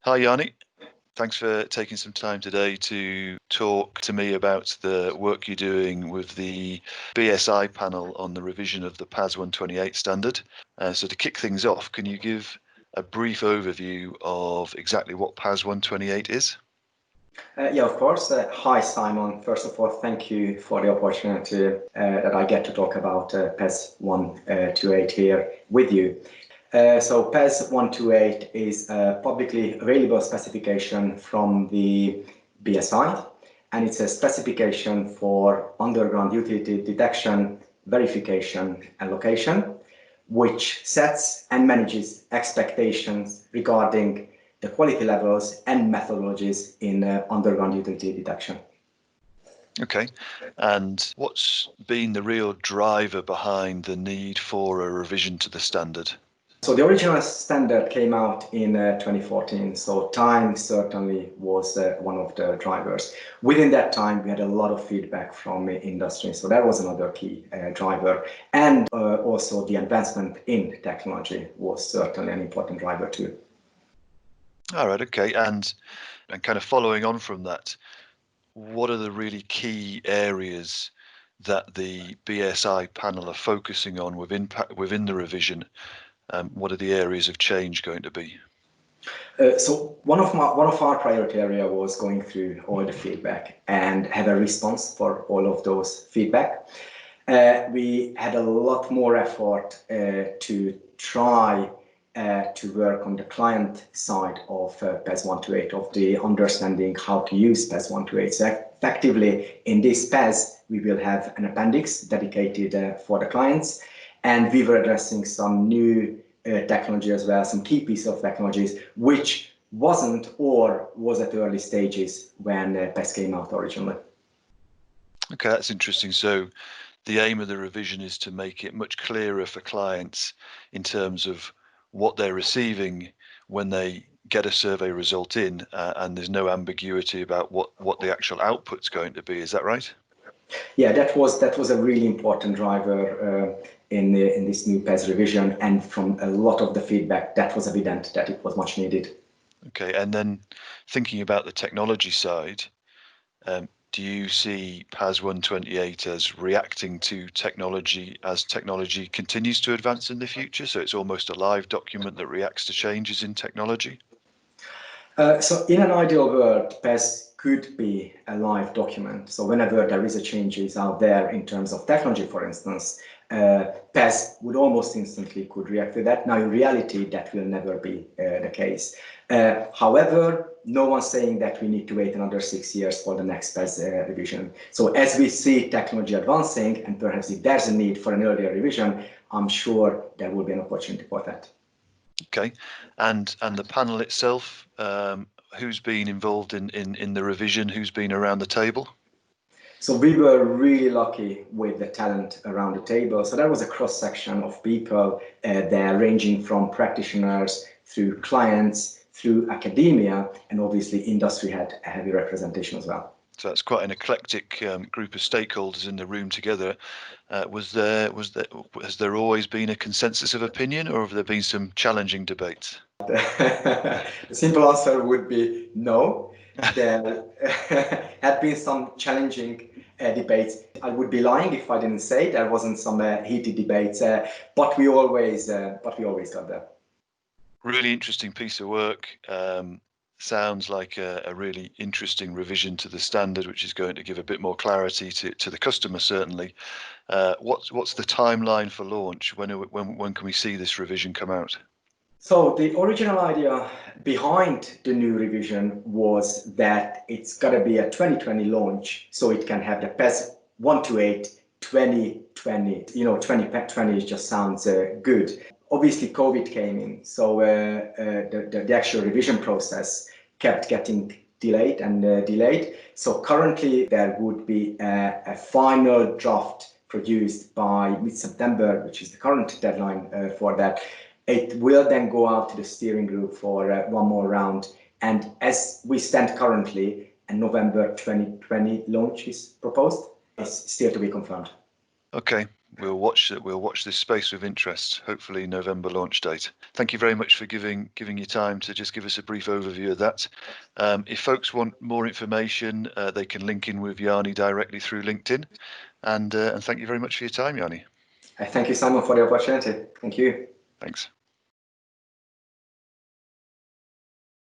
Hi, Yanni. Thanks for taking some time today to talk to me about the work you're doing with the BSI panel on the revision of the PAS 128 standard. So to kick things off, can you give a brief overview of exactly what PAS 128 is? Yeah, of course. Hi, Simon. First of all, thank you for the opportunity that I get to talk about PAS 128 here with you. So PAS 128 is a publicly available specification from the BSI, and it's a specification for underground utility detection, verification, and location, which sets and manages expectations regarding the quality levels and methodologies in underground utility detection. Okay, and what's been the real driver behind the need for a revision to the standard? So the original standard came out in 2014, so time certainly was one of the drivers. Within that time, we had a lot of feedback from the industry, so that was another key driver. And also the advancement in technology was certainly an important driver too. All right, okay, and kind of following on from that, what are the really key areas that the BSI panel are focusing on within the revision? What are the areas of change going to be? So one of our priority area was going through all the feedback and have a response for all of those feedback. We had a lot more effort to try to work on the client side of PAS 128, of the understanding how to use PAS 128. So effectively, in this PAS, we will have an appendix dedicated for the clients, and we were addressing some new technology as well, some key pieces of technologies, which wasn't or was at early stages when PAS came out originally. Okay, that's interesting. So the aim of the revision is to make it much clearer for clients in terms of what they're receiving when they get a survey result in, and there's no ambiguity about what the actual output's going to be. Is that right? Yeah, that was a really important driver in this new PAS revision, and from a lot of the feedback, that was evident that it was much needed. Okay, and then thinking about the technology side, do you see PAS 128 as reacting to technology as technology continues to advance in the future? So it's almost a live document that reacts to changes in technology? So in an ideal world, PAS could be a live document. So whenever there is a changes out there in terms of technology, for instance, PAS would almost instantly could react to that. Now, in reality, that will never be the case. However, no one's saying that we need to wait another 6 years for the next PAS revision. So as we see technology advancing, and perhaps if there's a need for an earlier revision, I'm sure there will be an opportunity for that. Okay, and the panel itself, who's been involved in the revision? Who's been around the table? So we were really lucky with the talent around the table. So there was a cross section of people there, ranging from practitioners through clients, through academia, and obviously industry had a heavy representation as well. So that's quite an eclectic group of stakeholders in the room together. Has there always been a consensus of opinion, or have there been some challenging debates? The simple answer would be no. There had been some challenging debates. I would be lying if I didn't say there wasn't some heated debates, but we always got there. Really interesting piece of work. Sounds like a really interesting revision to the standard, which is going to give a bit more clarity to the customer, certainly. What's the timeline for launch? When can we see this revision come out? So the original idea behind the new revision was that it's got to be a 2020 launch, so it can have the PAS 128 2020. 2020 just sounds good. Obviously, COVID came in, so the actual revision process kept getting delayed and delayed. So currently, there would be a final draft produced by mid-September, which is the current deadline for that. It will then go out to the steering group for one more round. And as we stand currently, a November 2020 launch is proposed. It's still to be confirmed. Okay, we'll watch this space with interest. Hopefully November launch date. Thank you very much for giving your time to just give us a brief overview of that. If folks want more information, they can link in with Yanni directly through LinkedIn. And thank you very much for your time, Yanni. Thank you, Simon, for the opportunity. Thank you. Thanks.